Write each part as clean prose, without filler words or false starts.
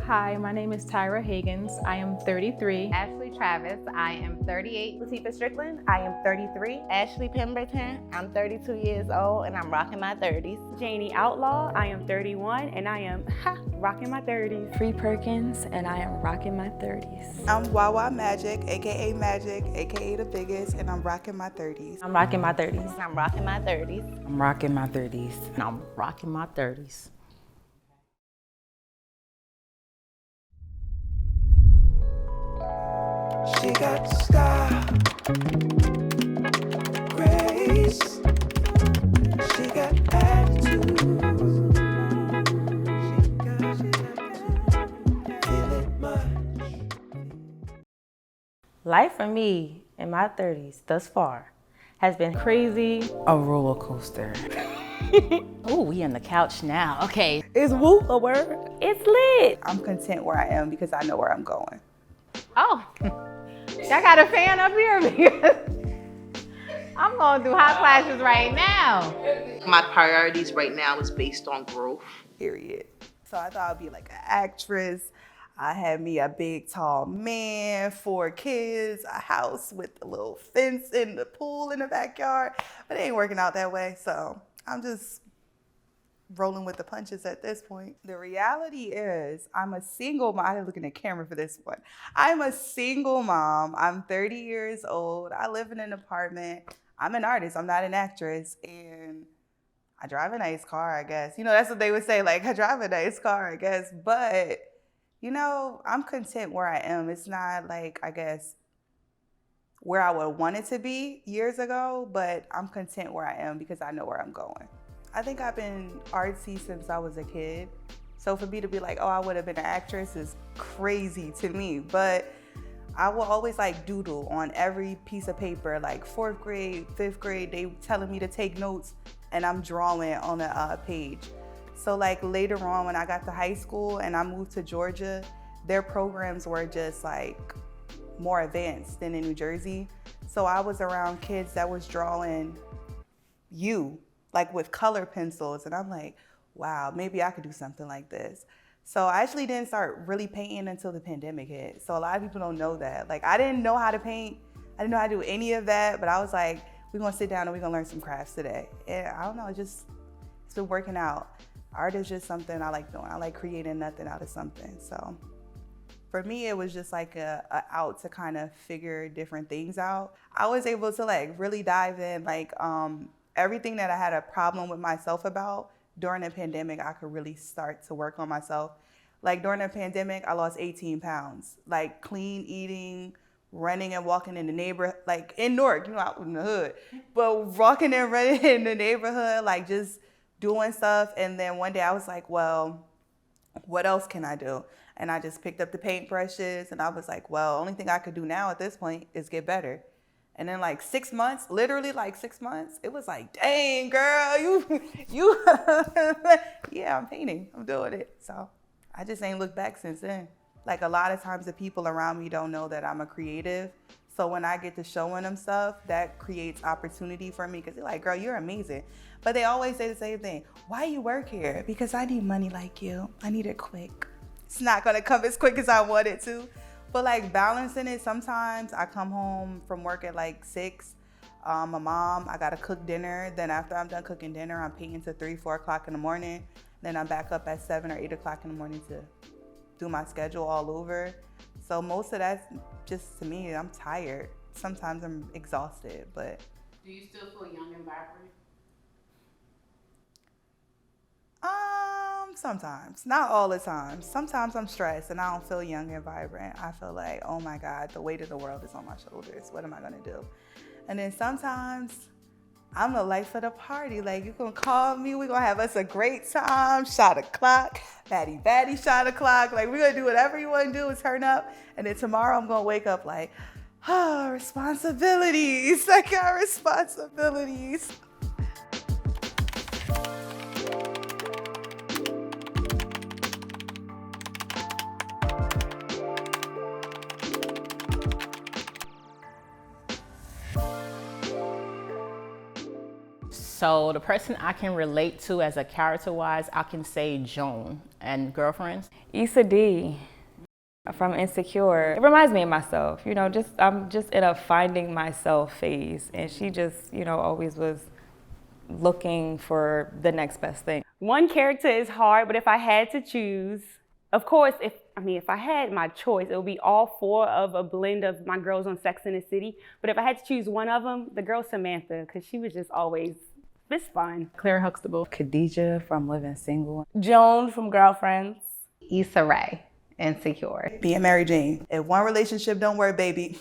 Hi, my name is Tyra Higgins. I am 33. Ashley Travis, I am 38. Latifah Strickland, I am 33. Ashley Pemberton, I'm 32 years old and I'm rocking my 30s. Janie Outlaw, I am 31 and I am rocking my 30s. Free Perkins, and I am rocking my 30s. I'm Wawa Magic, aka the biggest, and I'm rocking my 30s. I'm rocking my 30s. And I'm rocking my 30s. I'm rocking my 30s. And I'm rocking my 30s. She got style, grace. She got attitude. Feel it much. Life for me in my 30s thus far has been crazy. A roller coaster. Oh, we on the couch now. Okay. Is woo a word? It's lit. I'm content where I am because I know where I'm going. Oh, y'all got a fan up here? I'm going through hot flashes right now. My priorities right now is based on growth. Period. So I thought I'd be like an actress. I had me a big, tall man, 4 kids, a house with a little fence and the pool in the backyard. But it ain't working out that way. So I'm just rolling with the punches at this point. The reality is I'm a single mom. I had to look in the camera for this one. I'm a single mom. I'm 30 years old. I live in an apartment. I'm an artist. I'm not an actress. And I drive a nice car, I guess. You know, that's what they would say, like, I drive a nice car, I guess. But, you know, I'm content where I am. It's not like, I guess, where I would want it to be years ago, but I'm content where I am because I know where I'm going. I think I've been artsy since I was a kid. So for me to be like, oh, I would have been an actress is crazy to me. But I will always like doodle on every piece of paper, like 4th grade, 5th grade, they telling me to take notes and I'm drawing on a page. So like later on when I got to high school and I moved to Georgia, their programs were just like more advanced than in New Jersey. So I was around kids that was drawing like with color pencils. And I'm like, wow, maybe I could do something like this. So I actually didn't start really painting until the pandemic hit. So a lot of people don't know that. Like I didn't know how to paint. I didn't know how to do any of that, but I was like, we're gonna sit down and we're gonna learn some crafts today. And I don't know, it's been working out. Art is just something I like doing. I like creating nothing out of something. So for me, it was just like a out to kind of figure different things out. I was able to like really dive in, like everything that I had a problem with myself about during the pandemic, I could really start to work on myself. Like during the pandemic, I lost 18 pounds, like clean eating, running and walking in the neighborhood, like in Newark, you know, out in the hood, but walking and running in the neighborhood, like just doing stuff. And then one day I was like, well, what else can I do? And I just picked up the paintbrushes and I was like, well, only thing I could do now at this point is get better. And then like 6 months, literally like 6 months, it was like, dang girl, you, yeah, I'm painting, I'm doing it. So I just ain't looked back since then. Like a lot of times the people around me don't know that I'm a creative. So when I get to showing them stuff, that creates opportunity for me because they're like, girl, you're amazing. But they always say the same thing. Why you work here? Because I need money like you. I need it quick. It's not gonna come as quick as I want it to. But like balancing it, sometimes I come home from work at like 6. My mom, I gotta cook dinner. Then after I'm done cooking dinner, I'm painting to 3, 4 o'clock in the morning. Then I'm back up at 7 or 8 o'clock in the morning to do my schedule all over. So most of that's just, to me, I'm tired. Sometimes I'm exhausted, but. Do you still feel young and vibrant? Sometimes, not all the time. Sometimes I'm stressed and I don't feel young and vibrant. I feel like, oh my God, the weight of the world is on my shoulders. What am I gonna do? And then sometimes I'm the life of the party. Like you can call me, we're gonna have us a great time, shot o'clock, batty shot o'clock. Like we're gonna do whatever you wanna do and turn up. And then tomorrow I'm gonna wake up like, oh, responsibilities. I got responsibilities. So the person I can relate to as a character-wise, I can say Joan and Girlfriends. Issa D from Insecure. It reminds me of myself, you know, I'm just in a finding myself phase, and she just, you know, always was looking for the next best thing. One character is hard, but if I had to choose, of course, if I had my choice, it would be all four of a blend of my girls on Sex and the City. But if I had to choose one of them, the girl Samantha, because she was just always this fun. Claire Huxtable. Khadijah from Living Single. Joan from Girlfriends. Issa Rae, Insecure. Being Mary Jane. If one relationship don't work, baby,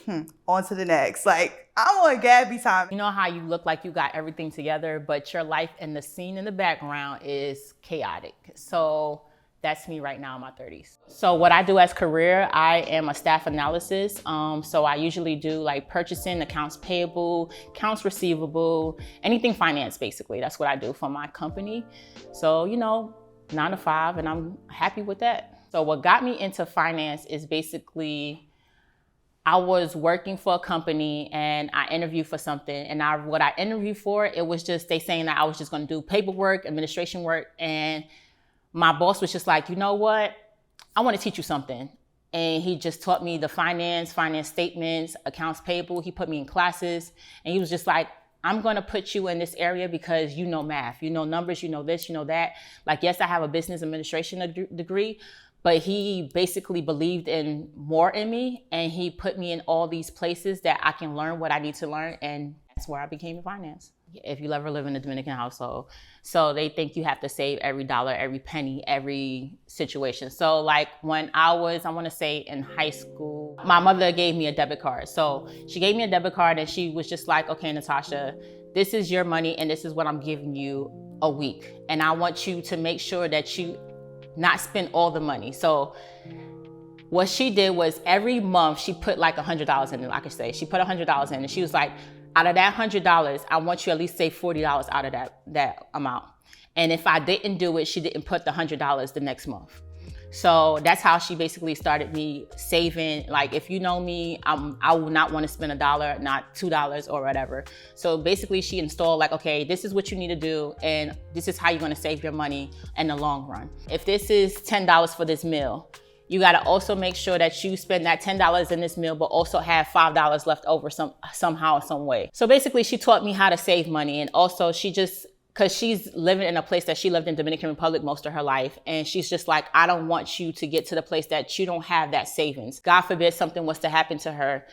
on to the next. Like, I'm on Gabby time. You know how you look like you got everything together, but your life and the scene in the background is chaotic. So that's me right now in my 30s. So what I do as career, I am a staff analysis. So I usually do like purchasing, accounts payable, accounts receivable, anything finance basically. That's what I do for my company. So, you know, 9 to 5, and I'm happy with that. So what got me into finance is basically I was working for a company and I interviewed for something, and what I interviewed for, it was just they saying that I was just gonna do paperwork, administration work, and my boss was just like, you know what? I want to teach you something. And he just taught me the finance statements, accounts payable. He put me in classes, and he was just like, I'm going to put you in this area because you know math, you know numbers, you know this, you know that. Like, yes, I have a business administration degree, but he basically believed in more in me, and he put me in all these places that I can learn what I need to learn, and that's where I became in finance. If you ever live in a Dominican household, so they think you have to save every dollar, every penny, every situation. So like when I want to say in high school, my mother gave me a debit card. So she gave me a debit card, and she was just like, okay, Natasha, this is your money and this is what I'm giving you a week. And I want you to make sure that you not spend all the money. So what she did was every month she put like $100 in it, like I say. She put $100 in, and she was like, out of that $100, I want you at least save $40 out of that amount. And if I didn't do it, she didn't put the $100 the next month. So that's how she basically started me saving. Like, if you know me, I will not want to spend $1, not $2 or whatever. So basically she installed like, okay, this is what you need to do, and this is how you're going to save your money in the long run. If this is $10 for this meal, you got to also make sure that you spend that $10 in this meal, but also have $5 left over somehow, some way. So basically she taught me how to save money. And also because she's living in a place that she lived in Dominican Republic most of her life. And she's just like, I don't want you to get to the place that you don't have that savings. God forbid something was to happen to her,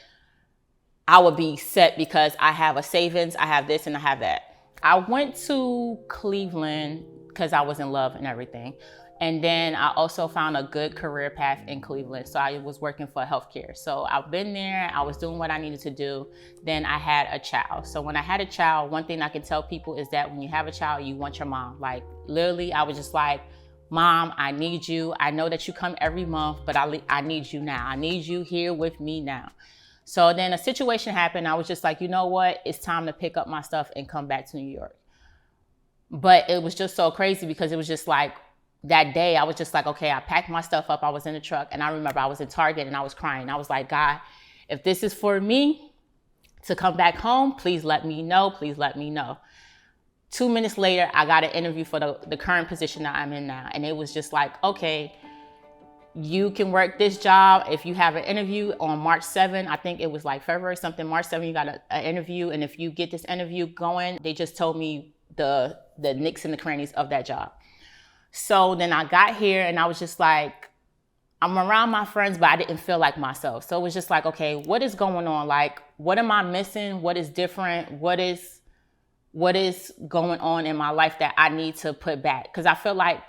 I would be set because I have a savings, I have this and I have that. I went to Cleveland because I was in love and everything. And then I also found a good career path in Cleveland. So I was working for healthcare. So I've been there, I was doing what I needed to do. Then I had a child. So when I had a child, one thing I can tell people is that when you have a child, you want your mom. Like literally, I was just like, Mom, I need you. I know that you come every month, but I need you now. I need you here with me now. So then a situation happened. I was just like, you know what? It's time to pick up my stuff and come back to New York. But it was just so crazy because it was just like, that day, I was just like, okay, I packed my stuff up. I was in the truck, and I remember I was in Target and I was crying. I was like, God, if this is for me to come back home, please let me know. Please let me know. 2 minutes later, I got an interview for the current position that I'm in now. And it was just like, okay, you can work this job. If you have an interview on March 7th, I think it was like February something, March 7th, you got an interview. And if you get this interview going, they just told me the nicks and the crannies of that job. So then I got here and I was just like, I'm around my friends, but I didn't feel like myself. So it was just like, okay, what is going on? Like, what am I missing? What is different? What is going on in my life that I need to put back? Because I feel like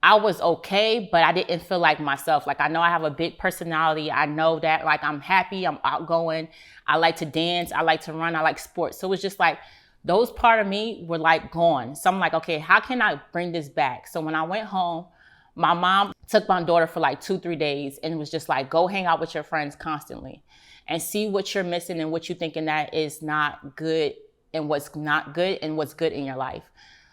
I was okay, but I didn't feel like myself. Like, I know I have a big personality. I know that, like, I'm happy, I'm outgoing. I like to dance, I like to run, I like sports. So it was just like, those part of me were like gone. So I'm like, okay, how can I bring this back? So when I went home, my mom took my daughter for like 2-3 days and was just like, go hang out with your friends constantly and see what you're missing and what you're thinking that is not good and what's not good and what's good in your life.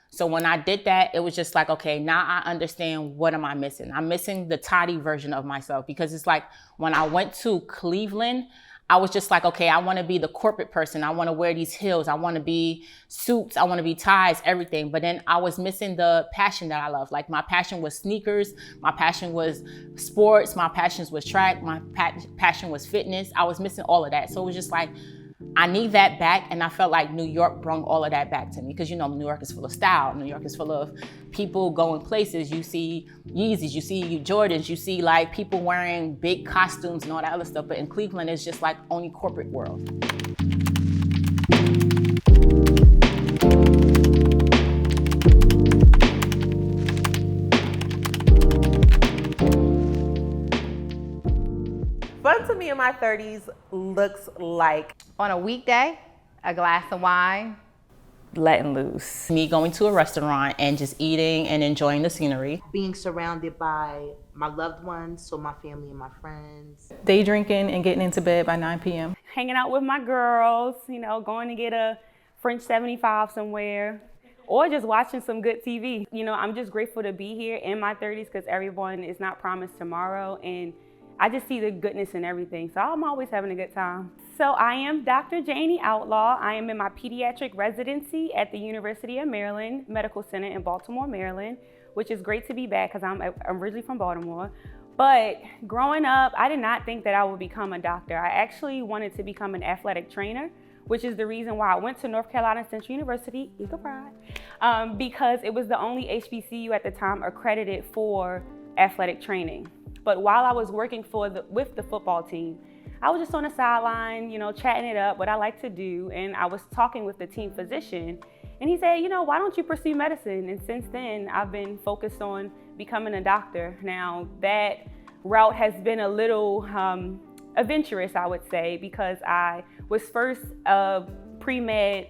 So when I did that, it was just like, okay, now I understand what am I missing. I'm missing the Toddy version of myself because it's like when I went to Cleveland, I was just like, okay, I want to be the corporate person. I want to wear these heels. I want to be suits. I want to be ties, everything. But then I was missing the passion that I love. Like my passion was sneakers. My passion was sports. My passion was track. My passion was fitness. I was missing all of that. So it was just like, I need that back, and I felt like New York brought all of that back to me because, you know, New York is full of style. New York is full of people going places. You see Yeezys, you see Jordans, you see like people wearing big costumes and all that other stuff. But in Cleveland, it's just like only corporate world. Fun to me in my 30s looks like On a weekday, a glass of wine. Letting loose. Me going to a restaurant and just eating and enjoying the scenery. Being surrounded by my loved ones, so my family and my friends. Day drinking and getting into bed by 9 p.m. Hanging out with my girls, you know, going to get a French 75 somewhere, or just watching some good TV. You know, I'm just grateful to be here in my 30s because everyone is not promised tomorrow, and I just see the goodness in everything. So I'm always having a good time. So I am Dr. Janie Outlaw. I am in my pediatric residency at the University of Maryland Medical Center in Baltimore, Maryland, which is great to be back because I'm originally from Baltimore. But growing up, I did not think that I would become a doctor. I actually wanted to become an athletic trainer, which is the reason why I went to North Carolina Central University, Eagle Pride, because it was the only HBCU at the time accredited for athletic training. But while I was working with the football team, I was just on the sideline, you know, chatting it up, what I like to do. And I was talking with the team physician, and he said, you know, why don't you pursue medicine? And since then, I've been focused on becoming a doctor. Now, that route has been a little adventurous, I would say, because I was first a pre-med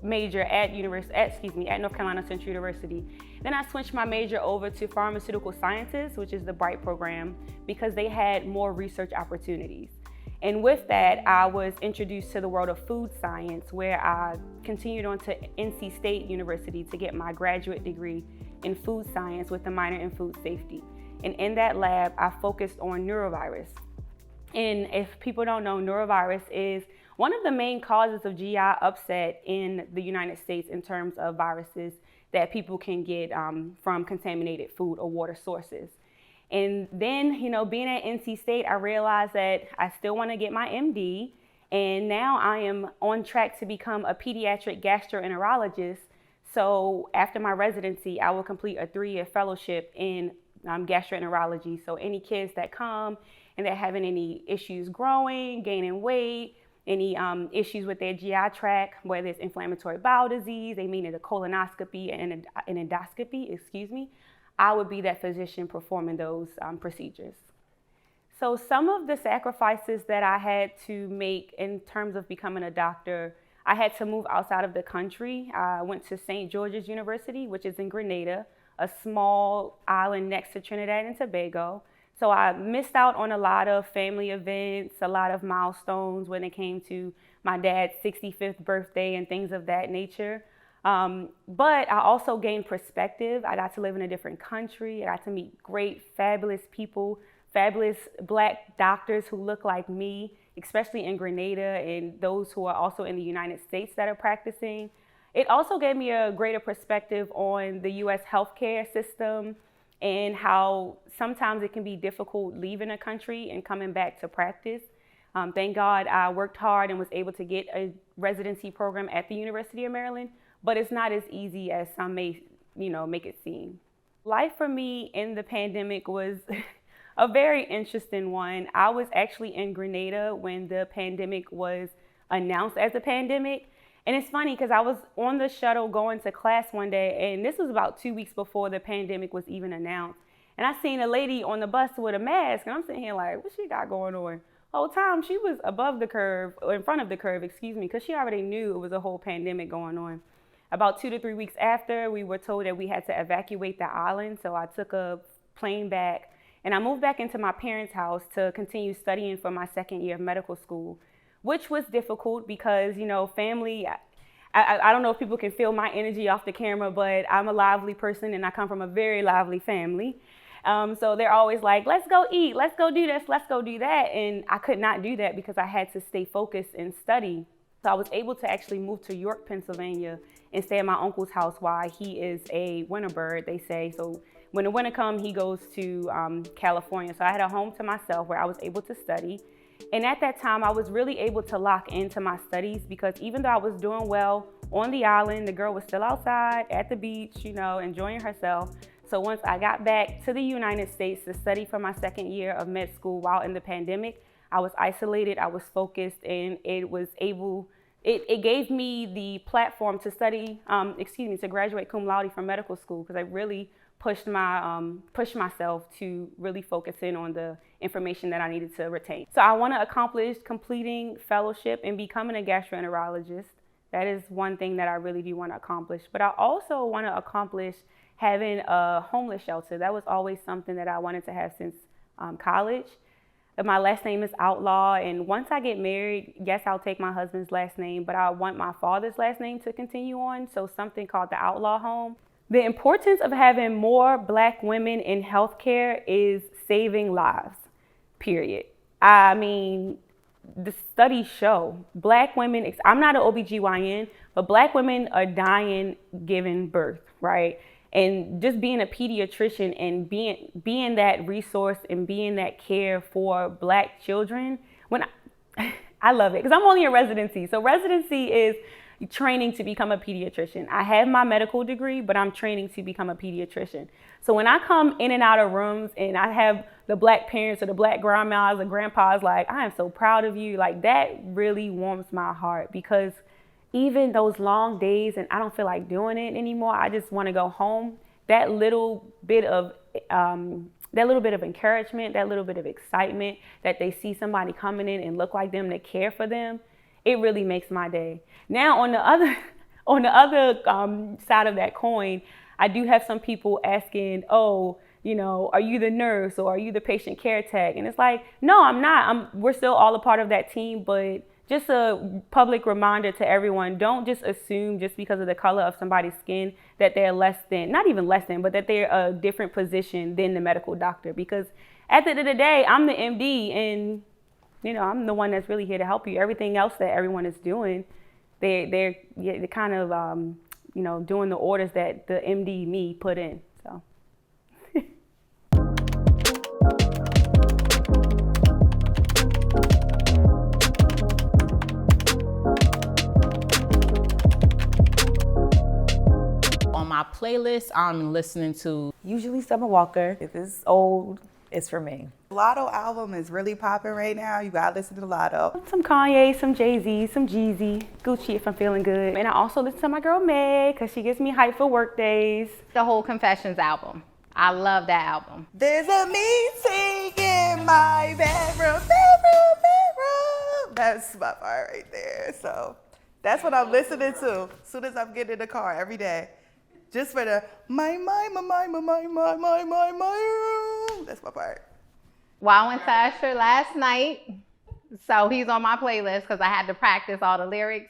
major at North Carolina Central University. Then I switched my major over to pharmaceutical sciences, which is the BRIGHT program, because they had more research opportunities. And with that, I was introduced to the world of food science, where I continued on to NC State University to get my graduate degree in food science with a minor in food safety. And in that lab, I focused on neurovirus. And if people don't know, neurovirus is one of the main causes of GI upset in the United States in terms of viruses that people can get from contaminated food or water sources. And then, you know, being at NC State, I realized that I still want to get my MD. And now I am on track to become a pediatric gastroenterologist. So after my residency, I will complete a 3-year fellowship in gastroenterology. So any kids that come and they're having any issues growing, gaining weight, any issues with their GI tract, whether it's inflammatory bowel disease, they may need a colonoscopy and an endoscopy, I would be that physician performing those procedures. So some of the sacrifices that I had to make in terms of becoming a doctor, I had to move outside of the country. I went to St. George's University, which is in Grenada, a small island next to Trinidad and Tobago. So I missed out on a lot of family events, a lot of milestones when it came to my dad's 65th birthday and things of that nature. But I also gained perspective. I got to live in a different country. I got to meet great, fabulous people, fabulous Black doctors who look like me, especially in Grenada, and those who are also in the United States that are practicing. It also gave me a greater perspective on the US healthcare system and how sometimes it can be difficult leaving a country and coming back to practice. Thank God I worked hard and was able to get a residency program at the University of Maryland, but it's not as easy as some may, make it seem. Life for me in the pandemic was a very interesting one. I was actually in Grenada when the pandemic was announced as a pandemic. And it's funny because I was on the shuttle going to class one day, and this was about 2 weeks before the pandemic was even announced. And I seen a lady on the bus with a mask, and I'm sitting here like, what she got going on? Whole time she was above the curve, or in front of the curve, because she already knew it was a whole pandemic going on. About 2 to 3 weeks after, we were told that we had to evacuate the island, so I took a plane back, and I moved back into my parents' house to continue studying for my second year of medical school, which was difficult because, family, I don't know if people can feel my energy off the camera, but I'm a lively person and I come from a very lively family. So they're always like, let's go eat, let's go do this, let's go do that. And I could not do that because I had to stay focused and study. So I was able to actually move to York, Pennsylvania and stay at my uncle's house while he is a winter bird, they say. So when the winter comes, he goes to California. So I had a home to myself where I was able to study. And at that time, I was really able to lock into my studies because even though I was doing well on the island, the girl was still outside at the beach, you know, enjoying herself. So once I got back to the United States to study for my second year of med school while in the pandemic, I was isolated, I was focused, and it gave me the platform to study, to graduate cum laude from medical school because I really pushed myself to really focus in on the information that I needed to retain. So I want to accomplish completing fellowship and becoming a gastroenterologist. That is one thing that I really do want to accomplish. But I also want to accomplish having a homeless shelter. That was always something that I wanted to have since college. My last name is Outlaw, and once I get married, yes, I'll take my husband's last name, but I want my father's last name to continue on, so something called the Outlaw Home. The importance of having more Black women in healthcare is saving lives, period. I mean, the studies show Black women, I'm not an OBGYN, but Black women are dying giving birth, right? And just being a pediatrician and being that resource and being that care for Black children, I love it because I'm only in residency. So residency is training to become a pediatrician. I have my medical degree, but I'm training to become a pediatrician. So when I come in and out of rooms and I have the Black parents or the Black grandmas or grandpas like, I am so proud of you, like that really warms my heart because even those long days and I don't feel like doing it anymore, I just want to go home. That little bit of encouragement, that little bit of excitement that they see somebody coming in and look like them to care for them, it really makes my day. Now on the other side of that coin, I do have some people asking, oh, you know, are you the nurse or are you the patient care tech? And it's like, no, I'm not. We're still all a part of that team, but just a public reminder to everyone, don't just assume just because of the color of somebody's skin that they're less than, not even less than, but that they're a different position than the medical doctor. Because at the end of the day, I'm the MD and, you know, I'm the one that's really here to help you. Everything else that everyone is doing, they're kind of, you know, doing the orders that the MD me put in, so. On my playlist, I'm listening to Usually Summer Walker. If it's old, it's for me. Lotto album is really popping right now. You gotta listen to Lotto. Some Kanye, some Jay-Z, some Jeezy, Gucci if I'm feeling good. And I also listen to my girl Meg because she gets me hyped for work days. The whole Confessions album. I love that album. There's a meeting in my bedroom. That's my part right there. So that's what I'm listening to as soon as I'm getting in the car every day. Just for the my room. That's my part. Well, I went to Usher last night, so he's on my playlist because I had to practice all the lyrics.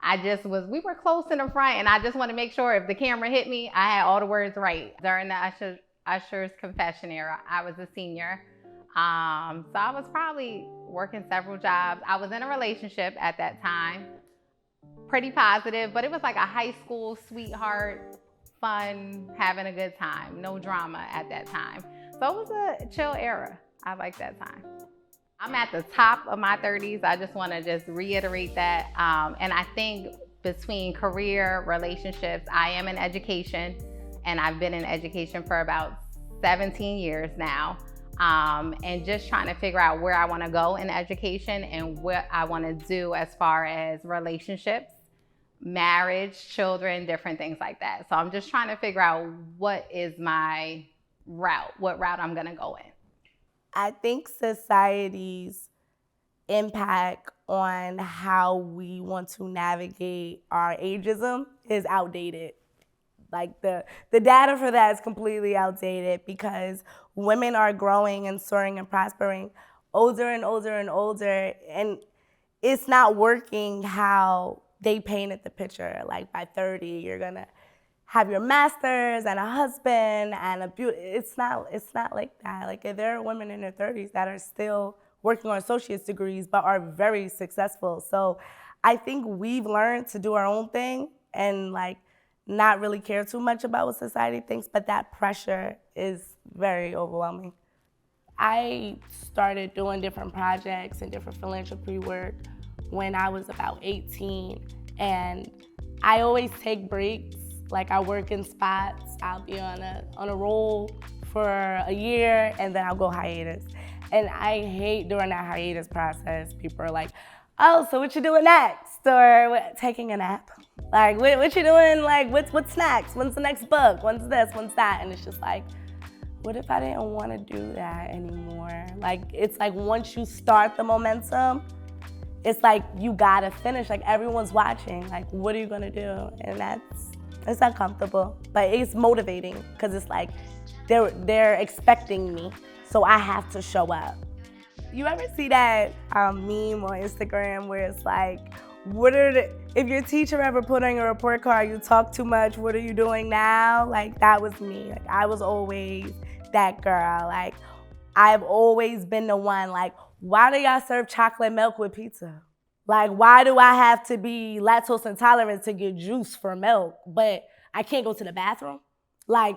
We were close in the front, and I just want to make sure if the camera hit me, I had all the words right. During the Usher's Confession era, I was a senior. So I was probably working several jobs. I was in a relationship at that time, pretty positive, but it was like a high school sweetheart, fun, having a good time, no drama at that time. So it was a chill era. I like that time. I'm at the top of my 30s. I just want to just reiterate that. And I think between career, relationships, I am in education, and I've been in education for about 17 years now. And just trying to figure out where I want to go in education and what I want to do as far as relationships, marriage, children, different things like that. So I'm just trying to figure out what is my route, what route I'm going to go in. I think society's impact on how we want to navigate our ageism is outdated. Like the data for that is completely outdated because women are growing and soaring and prospering older and older and older, and it's not working how they painted the picture. Like by 30, you're gonna have your master's and a husband and a beauty. It's not like that. Like there are women in their 30s that are still working on associate's degrees but are very successful. So I think we've learned to do our own thing and like not really care too much about what society thinks, but that pressure is very overwhelming. I started doing different projects and different philanthropy work when I was about 18, and I always take breaks. Like I work in spots. I'll be on a roll for a year and then I'll go hiatus. And I hate during that hiatus process, people are like, oh, so what you doing next? Or what, taking a nap? Like, what you doing? Like, what's next? When's the next book? When's this? When's that? And it's just like, what if I didn't want to do that anymore? Like, it's like once you start the momentum, it's like you gotta finish. Like everyone's watching. Like, what are you gonna do? And it's uncomfortable, but it's motivating because it's like they're expecting me, so I have to show up. You ever see that meme on Instagram where it's like, if your teacher ever put on your report card, you talk too much, what are you doing now? Like that was me. Like I was always that girl. Like I've always been the one, like, why do y'all serve chocolate milk with pizza? Like, why do I have to be lactose intolerant to get juice for milk, but I can't go to the bathroom? Like,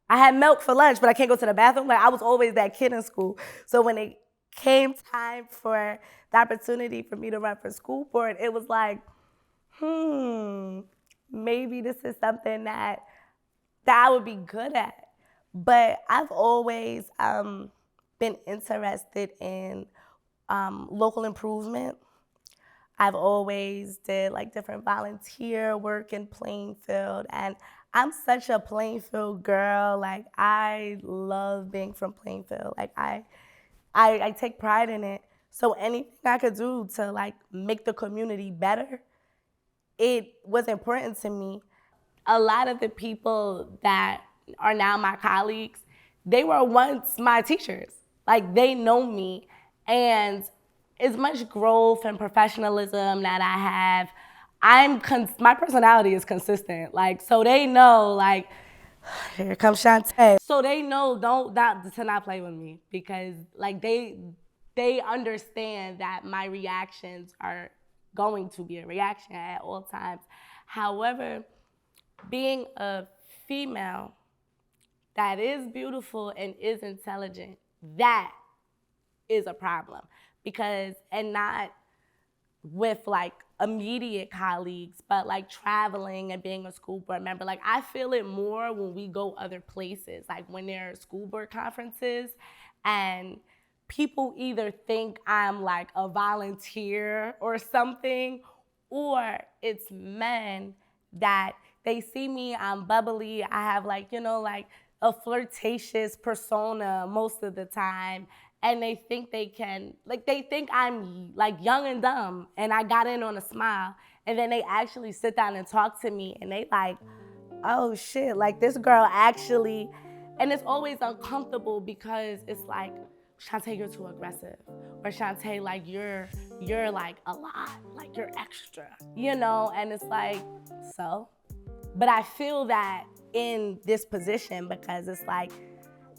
I had milk for lunch, but I can't go to the bathroom. Like, I was always that kid in school. So when it came time for the opportunity for me to run for school board, it was like, maybe this is something that I would be good at. But I've always been interested in local improvement. I've always did like different volunteer work in Plainfield, and I'm such a Plainfield girl. Like I love being from Plainfield. Like I take pride in it. So anything I could do to like make the community better, it was important to me. A lot of the people that are now my colleagues, they were once my teachers. Like they know me, and as much growth and professionalism that I have, my personality is consistent. Like, so they know, like, here comes Shantae. So they know to not play with me because, like, they understand that my reactions are going to be a reaction at all times. However, being a female that is beautiful and is intelligent, that is a problem. Because, and not with like immediate colleagues, but like traveling and being a school board member. Like I feel it more when we go other places, like when there are school board conferences and people either think I'm like a volunteer or something, or it's men that they see me, I'm bubbly, I have like, you know, like a flirtatious persona most of the time. And they think they think I'm like young and dumb and I got in on a smile. And then they actually sit down and talk to me and they like, oh shit, like this girl actually, and it's always uncomfortable because it's like, Shantae, you're too aggressive. Or Shantae, like you're like a lot, like you're extra, you know? And it's like, so? But I feel that in this position because it's like,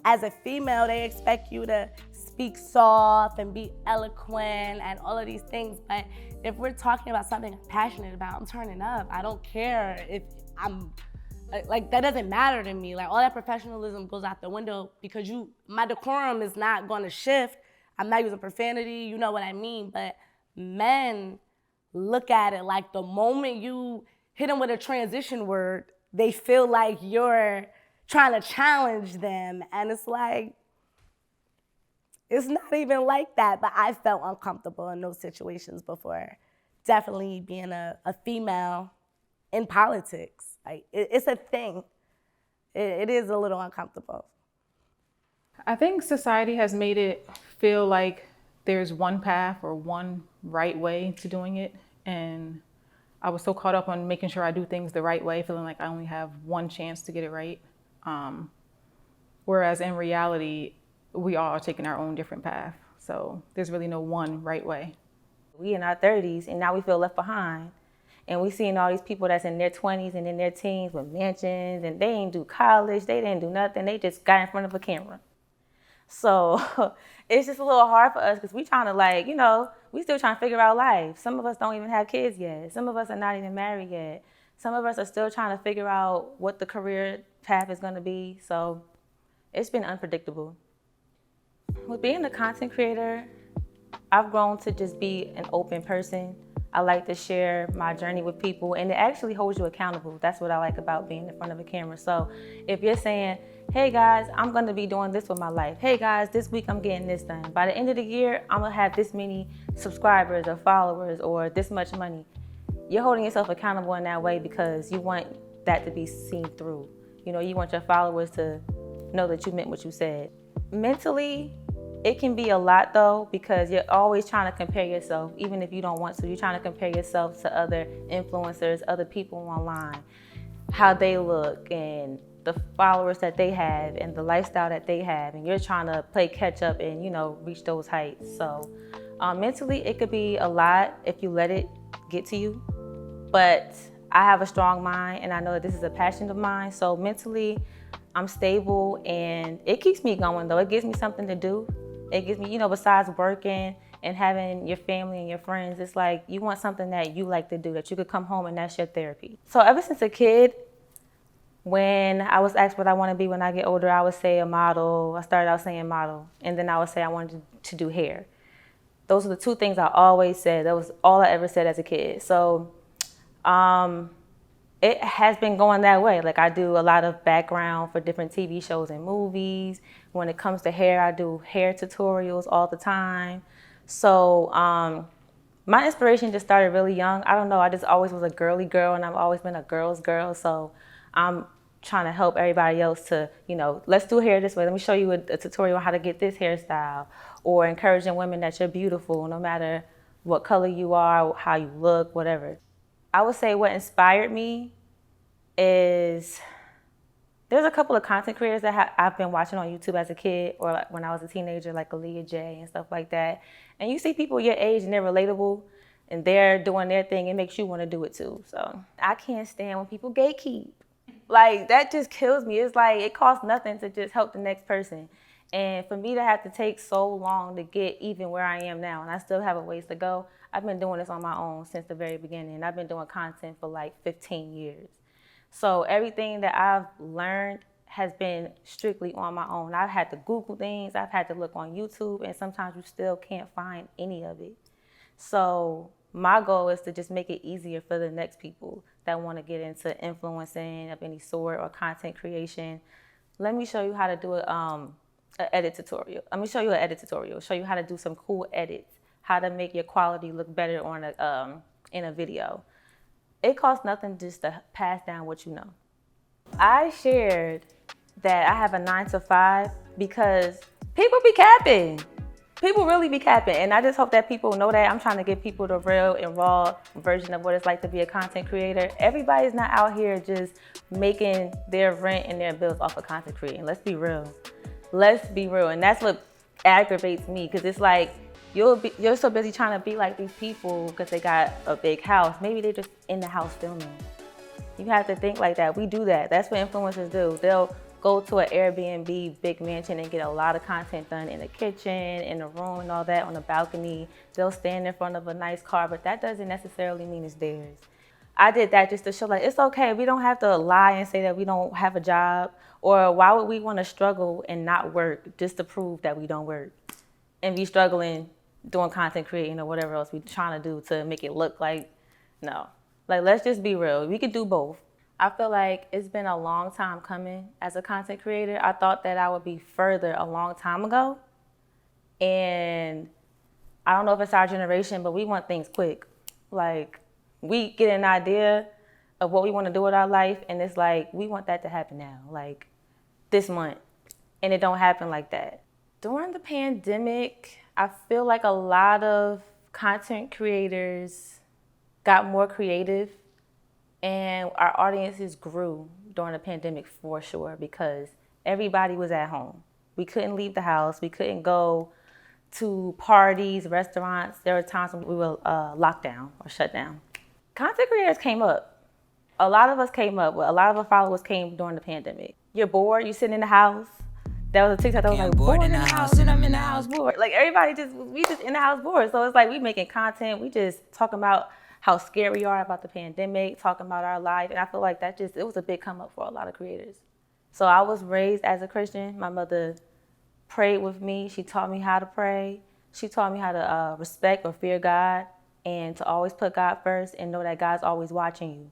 as a female, they expect you to speak soft and be eloquent and all of these things. But if we're talking about something I'm passionate about, I'm turning up. I don't care if I'm, like that doesn't matter to me. Like all that professionalism goes out the window because my decorum is not gonna shift. I'm not using profanity, you know what I mean? But men look at it like the moment you hit them with a transition word, they feel like you're trying to challenge them. And it's like, it's not even like that, but I felt uncomfortable in those situations before. Definitely being a female in politics. Like, it's a thing. It is a little uncomfortable. I think society has made it feel like there's one path or one right way to doing it. And I was so caught up on making sure I do things the right way, feeling like I only have one chance to get it right. Whereas in reality, we all are taking our own different path. So there's really no one right way. We in our 30s and now we feel left behind. And we seeing all these people that's in their 20s and in their teens with mansions, and they ain't do college, they didn't do nothing, they just got in front of a camera. So it's just a little hard for us because we trying to, like, you know, we still trying to figure out life. Some of us don't even have kids yet. Some of us are not even married yet. Some of us are still trying to figure out what the career path is going to be. So it's been unpredictable. With being a content creator, I've grown to just be an open person. I like to share my journey with people, and it actually holds you accountable. That's what I like about being in front of a camera. So if you're saying, hey guys, I'm gonna be doing this with my life. Hey guys, this week I'm getting this done. By the end of the year, I'm gonna have this many subscribers or followers or this much money. You're holding yourself accountable in that way because you want that to be seen through. You know, you want your followers to know that you meant what you said. Mentally, it can be a lot though, because you're always trying to compare yourself, even if you don't want to. You're trying to compare yourself to other influencers, other people online, how they look and the followers that they have and the lifestyle that they have. And you're trying to play catch up and, you know, reach those heights. So mentally, it could be a lot if you let it get to you. But I have a strong mind and I know that this is a passion of mine. So mentally, I'm stable and it keeps me going though. It gives me something to do. It gives me, you know, besides working and having your family and your friends, it's like you want something that you like to do, that you could come home and that's your therapy. So ever since a kid, when I was asked what I want to be when I get older, I would say a model. I started out saying model, and then I would say I wanted to do hair. Those are the two things I always said. That was all I ever said as a kid. So it has been going that way. Like I do a lot of background for different TV shows and movies. When it comes to hair, I do hair tutorials all the time. So my inspiration just started really young. I don't know, I just always was a girly girl and I've always been a girl's girl. So I'm trying to help everybody else to, you know, let's do hair this way. Let me show you a tutorial on how to get this hairstyle, or encouraging women that you're beautiful no matter what color you are, how you look, whatever. I would say what inspired me is there's a couple of content creators that I've been watching on YouTube as a kid or like when I was a teenager, like Aaliyah J and stuff like that. And you see people your age and they're relatable and they're doing their thing. It makes you want to do it too. So I can't stand when people gatekeep. Like that just kills me. It's like it costs nothing to just help the next person. And for me to have to take so long to get even where I am now, and I still have a ways to go, I've been doing this on my own since the very beginning. I've been doing content for like 15 years. So everything that I've learned has been strictly on my own. I've had to Google things, I've had to look on YouTube, and sometimes you still can't find any of it. So my goal is to just make it easier for the next people that want to get into influencing of any sort or content creation. Let me show you how to do an edit tutorial. Let me show you an edit tutorial, show you how to do some cool edits, how to make your quality look better on in a video. It costs nothing just to pass down what you know. I shared that I have a 9-to-5 because people be capping. People really be capping. And I just hope that people know that. I'm trying to give people the real and raw version of what it's like to be a content creator. Everybody's not out here just making their rent and their bills off of content creating. Let's be real. Let's be real. And that's what aggravates me, because it's like, you're so busy trying to be like these people because they got a big house. Maybe they're just in the house filming. You have to think like that. We do that. That's what influencers do. They'll go to an Airbnb big mansion and get a lot of content done in the kitchen, in the room and all that, on the balcony. They'll stand in front of a nice car, but that doesn't necessarily mean it's theirs. I did that just to show like, it's okay. We don't have to lie and say that we don't have a job, or why would we want to struggle and not work just to prove that we don't work and be struggling doing content creating or whatever else we're trying to do to make it look like, no. Like, let's just be real. We could do both. I feel like it's been a long time coming as a content creator. I thought that I would be further a long time ago. And I don't know if it's our generation, but we want things quick. Like, we get an idea of what we want to do with our life, and it's like, we want that to happen now, like this month. And it don't happen like that. During the pandemic, I feel like a lot of content creators got more creative and our audiences grew during the pandemic for sure, because everybody was at home. We couldn't leave the house. We couldn't go to parties, restaurants. There were times when we were locked down or shut down. Content creators came up. A lot of us came up. A lot of our followers came during the pandemic. You're bored. You're sitting in the house. There was a TikTok that was like, bored in the house, and I'm in the house bored. Like everybody we just in the house bored. So it's like we making content. We just talking about how scared we are about the pandemic, talking about our life. And I feel like it was a big come up for a lot of creators. So I was raised as a Christian. My mother prayed with me. She taught me how to pray. She taught me how to respect or fear God and to always put God first and know that God's always watching you.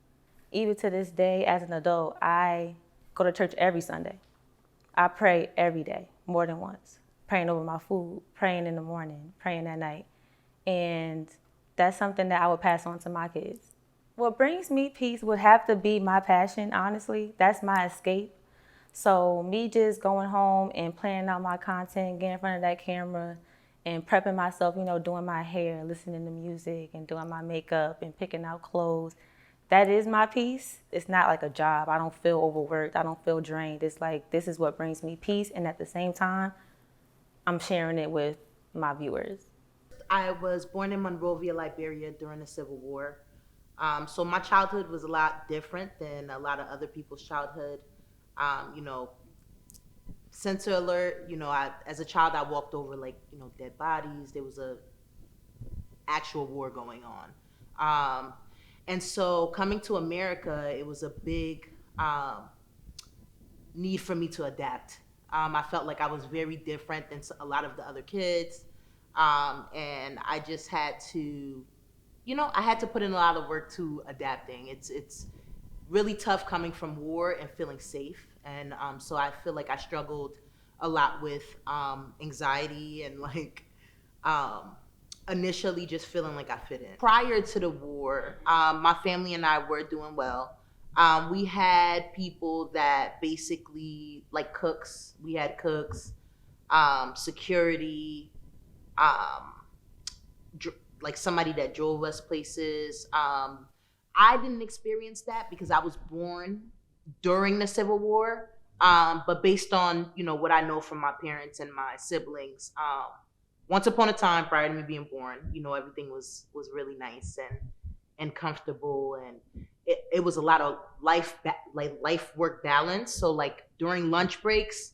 Even to this day, as an adult, I go to church every Sunday. I pray every day, more than once, praying over my food, praying in the morning, praying at night. And that's something that I would pass on to my kids. What brings me peace would have to be my passion, honestly. That's my escape. So me just going home and planning out my content, getting in front of that camera and prepping myself, doing my hair, listening to music and doing my makeup and picking out clothes. That is my peace. It's not like a job. I don't feel overworked. I don't feel drained. It's like this is what brings me peace. And at the same time, I'm sharing it with my viewers. I was born in Monrovia, Liberia during the Civil War. So my childhood was a lot different than a lot of other people's childhood. Censor alert, as a child, I walked over dead bodies. There was a actual war going on. And so coming to America, it was a big need for me to adapt. I felt like I was very different than a lot of the other kids. And I just had to, I had to put in a lot of work to adapting. It's really tough coming from war and feeling safe. And so I feel like I struggled a lot with anxiety and initially just feeling like I fit in. Prior to the war, my family and I were doing well. We had people that basically, like cooks, we had cooks, security, like somebody that drove us places. I didn't experience that because I was born during the Civil War. But based on, what I know from my parents and my siblings, once upon a time prior to me being born, everything was really nice and comfortable, and it was a lot of life work balance. So like during lunch breaks,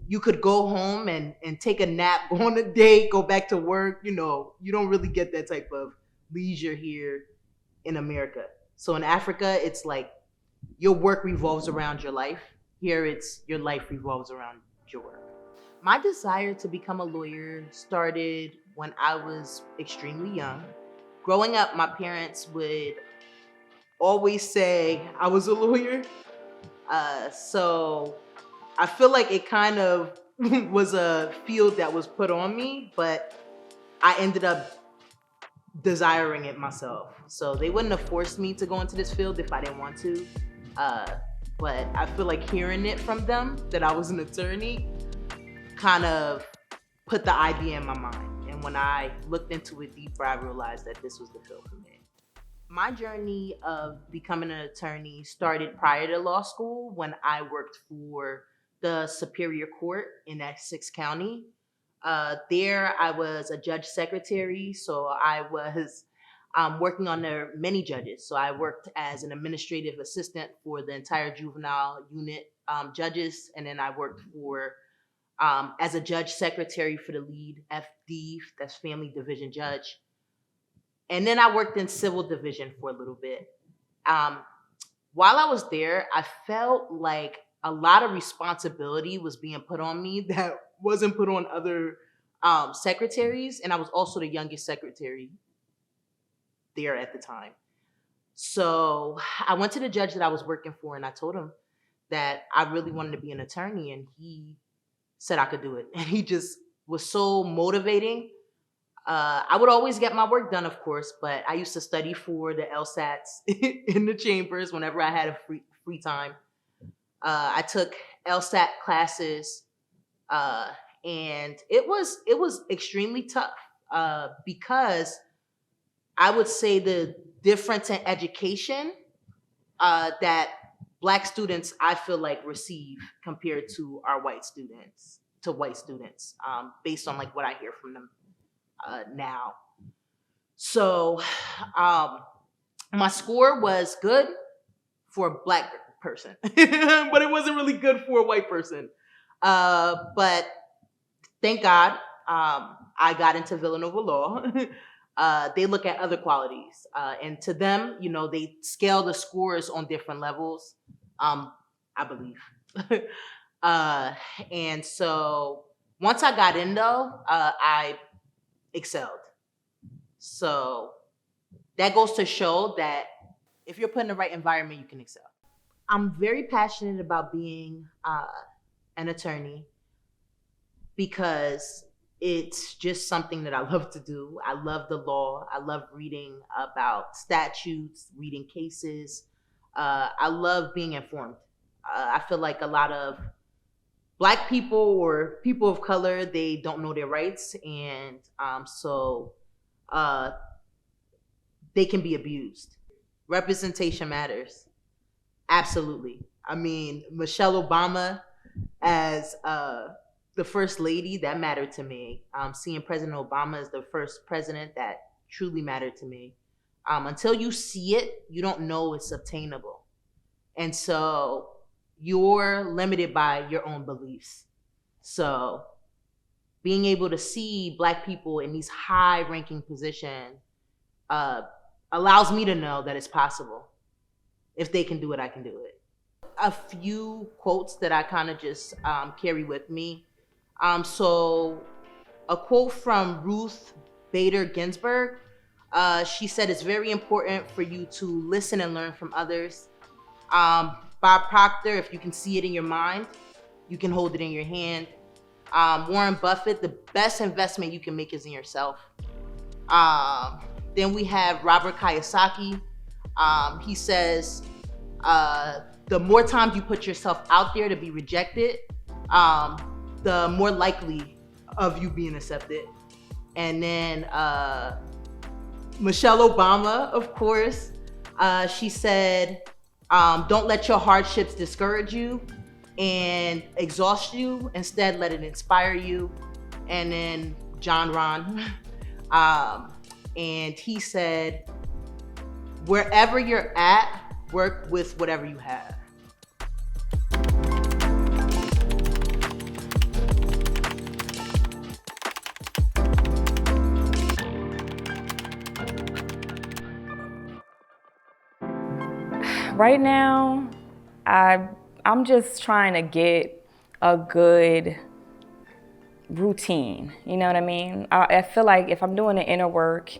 you could go home and take a nap, go on a date, go back to work. You don't really get that type of leisure here in America. So in Africa, it's like your work revolves around your life. Here, it's your life revolves around your work. My desire to become a lawyer started when I was extremely young. Growing up, my parents would always say I was a lawyer. So I feel like it kind of was a field that was put on me, but I ended up desiring it myself. So they wouldn't have forced me to go into this field if I didn't want to. But I feel like hearing it from them that I was an attorney kind of put the idea in my mind. And when I looked into it deeper, I realized that this was the field for me. My journey of becoming an attorney started prior to law school when I worked for the Superior Court in Essex County. There, I was a judge secretary, so I was working on their many judges. So I worked as an administrative assistant for the entire juvenile unit judges, and then I worked for as a judge secretary for the lead FD, that's family division judge. And then I worked in civil division for a little bit. While I was there, I felt like a lot of responsibility was being put on me that wasn't put on other secretaries. And I was also the youngest secretary there at the time. So I went to the judge that I was working for and I told him that I really wanted to be an attorney, and he said I could do it. And he just was so motivating. I would always get my work done, of course, but I used to study for the LSATs in the chambers whenever I had a free time. I took LSAT classes, and it was extremely tough because I would say the difference in education that Black students, I feel like, receive compared to our white students, based on like what I hear from them now. So my score was good for a black person, but it wasn't really good for a white person. But thank God, I got into Villanova Law. They look at other qualities, and to them, they scale the scores on different levels. I believe, uh, and so once I got in, though, I excelled. So that goes to show that if you're put in the right environment, you can excel. I'm very passionate about being an attorney because it's just something that I love to do. I love the law. I love reading about statutes, reading cases. I love being informed. I feel like a lot of Black people or people of color, they don't know their rights, and so uh, they can be abused. Representation matters. Absolutely. I mean, Michelle Obama as the first lady, that mattered to me. Seeing President Obama as the first president, that truly mattered to me. Until you see it, you don't know it's obtainable. And so you're limited by your own beliefs. So being able to see Black people in these high ranking positions allows me to know that it's possible. If they can do it, I can do it. A few quotes that I kind of just carry with me. So a quote from Ruth Bader Ginsburg. She said it's very important for you to listen and learn from others. Bob Proctor, if you can see it in your mind, you can hold it in your hand. Warren Buffett, the best investment you can make is in yourself. Then we have Robert Kiyosaki. He says, the more times you put yourself out there to be rejected, the more likely of you being accepted. And then Michelle Obama, of course, she said, don't let your hardships discourage you and exhaust you. Instead, let it inspire you. And then John Ron, and he said, wherever you're at, work with whatever you have. Right now, I'm just trying to get a good routine. You know what I mean? I feel like if I'm doing the inner work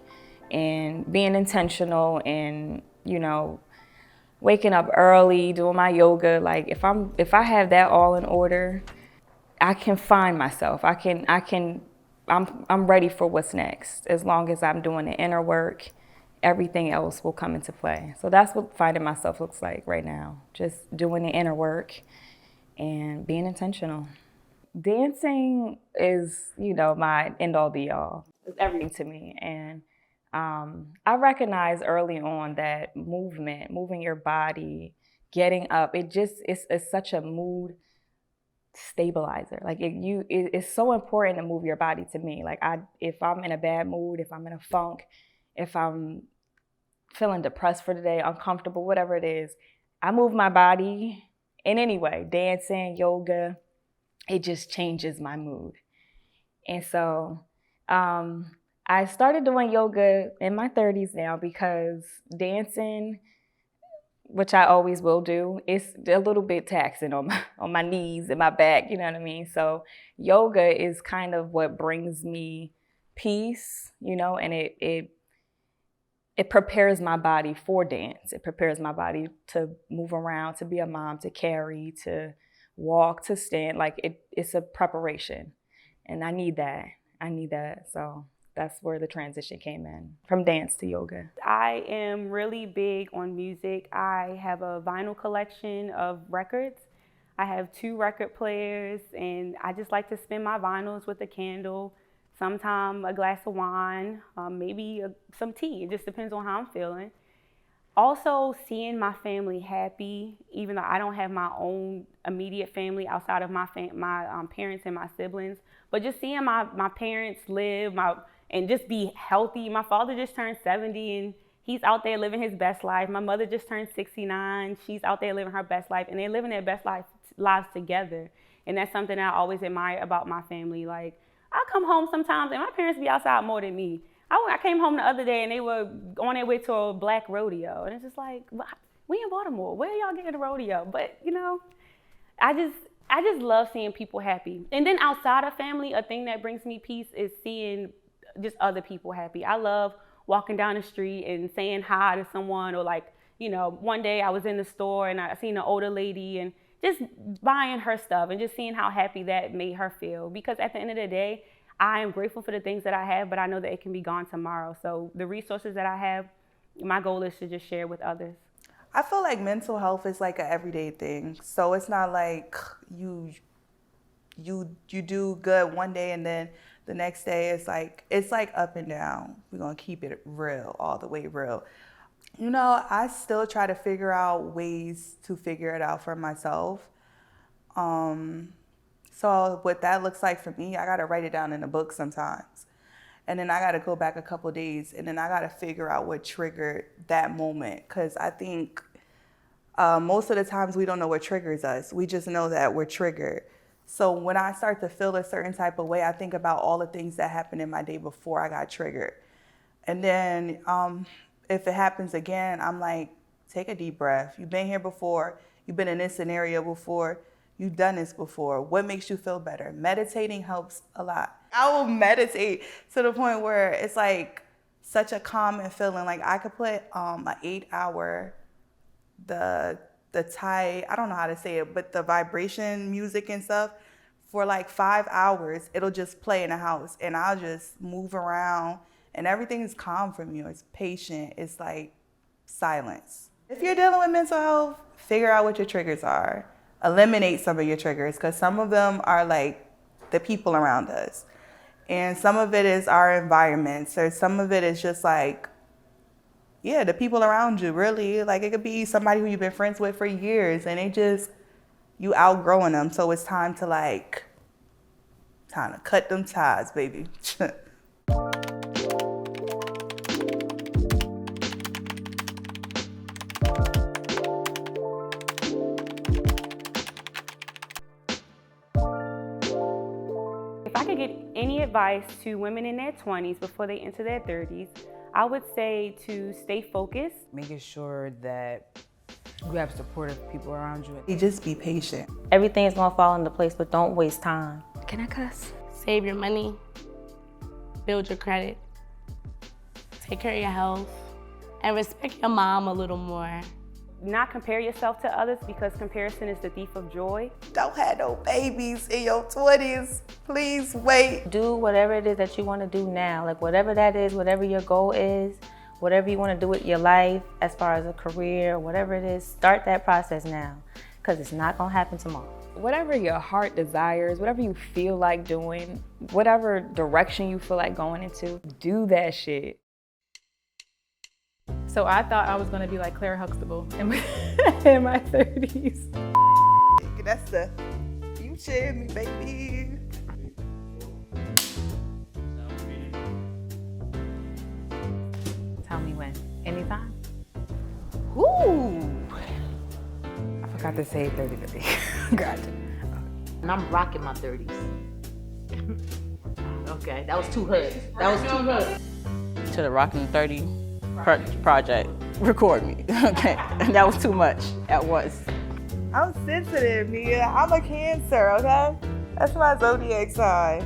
and being intentional and, waking up early, doing my yoga, like if I have that all in order, I can find myself. I'm ready for what's next. As long as I'm doing the inner work, everything else will come into play. So that's what finding myself looks like right now. Just doing the inner work and being intentional. Dancing is, my end all be all. It's everything to me. And I recognized early on that moving your body, getting up, it's such a mood stabilizer. Like it's so important to move your body to me. Like if I'm in a bad mood, if I'm in a funk, if I'm feeling depressed for the day, uncomfortable, whatever it is, I move my body in any way, dancing, yoga, it just changes my mood. And so I started doing yoga in my 30s now because dancing, which I always will do, it's a little bit taxing on my knees and my back, you know what I mean? So yoga is kind of what brings me peace, and it prepares my body for dance. It prepares my body to move around, to be a mom, to carry, to walk, to stand. Like it's a preparation. And I need that. So that's where the transition came in, from dance to yoga. I am really big on music. I have a vinyl collection of records. I have 2 record players, and I just like to spin my vinyls with a candle, sometime a glass of wine, maybe some tea. It just depends on how I'm feeling. Also, seeing my family happy, even though I don't have my own immediate family outside of my parents and my siblings, but just seeing my parents live, and just be healthy. My father just turned 70 and he's out there living his best life. My mother just turned 69. She's out there living her best life, and they're living their best lives together. And that's something I always admire about my family. Like, I come home sometimes and my parents be outside more than me. I came home the other day and they were on their way to a black rodeo. And it's just like, we in Baltimore, where y'all getting a rodeo? But you know, I just love seeing people happy. And then outside of family, a thing that brings me peace is seeing just other people happy. I love walking down the street and saying hi to someone, or like, you know, one day I was in the store and I seen an older lady and just buying her stuff and just seeing how happy that made her feel. Because at the end of the day, I am grateful for the things that I have, but I know that it can be gone tomorrow. So the resources that I have, my goal is to just share with others. I feel like mental health is like an everyday thing. So it's not like you do good one day and then the next day it's like up and down. We're gonna keep it real, all the way real. You know, I still try to figure out ways to figure it out for myself. So what that looks like for me, I gotta write it down in a book sometimes. And then I gotta go back a couple days and then I gotta figure out what triggered that moment. Cause I think most of the times we don't know what triggers us. We just know that we're triggered. So when I start to feel a certain type of way, I think about all the things that happened in my day before I got triggered. And then if it happens again, I'm like, take a deep breath. You've been here before. You've been in this scenario before. You've done this before. What makes you feel better? Meditating helps a lot. I will meditate to the point where it's like such a calming feeling. Like I could put an 8-hour, the Thai, I don't know how to say it, but the vibration music and stuff for like 5 hours. It'll just play in the house and I'll just move around and everything is calm from you. It's patient. It's like silence. If you're dealing with mental health, figure out what your triggers are. Eliminate some of your triggers because some of them are like the people around us. And some of it is our environment. So some of it is just like, yeah, the people around you, really. Like it could be somebody who you've been friends with for years and you outgrowing them. So it's time to cut them ties, baby. If I could give any advice to women in their 20s before they enter their 30s, I would say to stay focused. Making sure that you have supportive people around you. You just be patient. Everything is gonna fall into place, but don't waste time. Can I cuss? Save your money, build your credit, take care of your health, and respect your mom a little more. Not compare yourself to others because comparison is the thief of joy. Don't have no babies in your 20s. Please wait. Do whatever it is that you want to do now. Like whatever that is, whatever your goal is, whatever you want to do with your life as far as a career, whatever it is, start that process now because it's not going to happen tomorrow. Whatever your heart desires, whatever you feel like doing, whatever direction you feel like going into, do that shit. So I thought I was gonna be like Claire Huxtable in my 30s. That's the future in me, baby. Tell me when. Anytime? Ooh. I forgot to say 30. Gotcha. And I'm rocking my 30s. Okay, that was too hood. That was too hood. To the Rockin' 30 project, record me. Okay, and that was too much at once. I'm sensitive, Mia. I'm a Cancer, okay? That's my zodiac sign.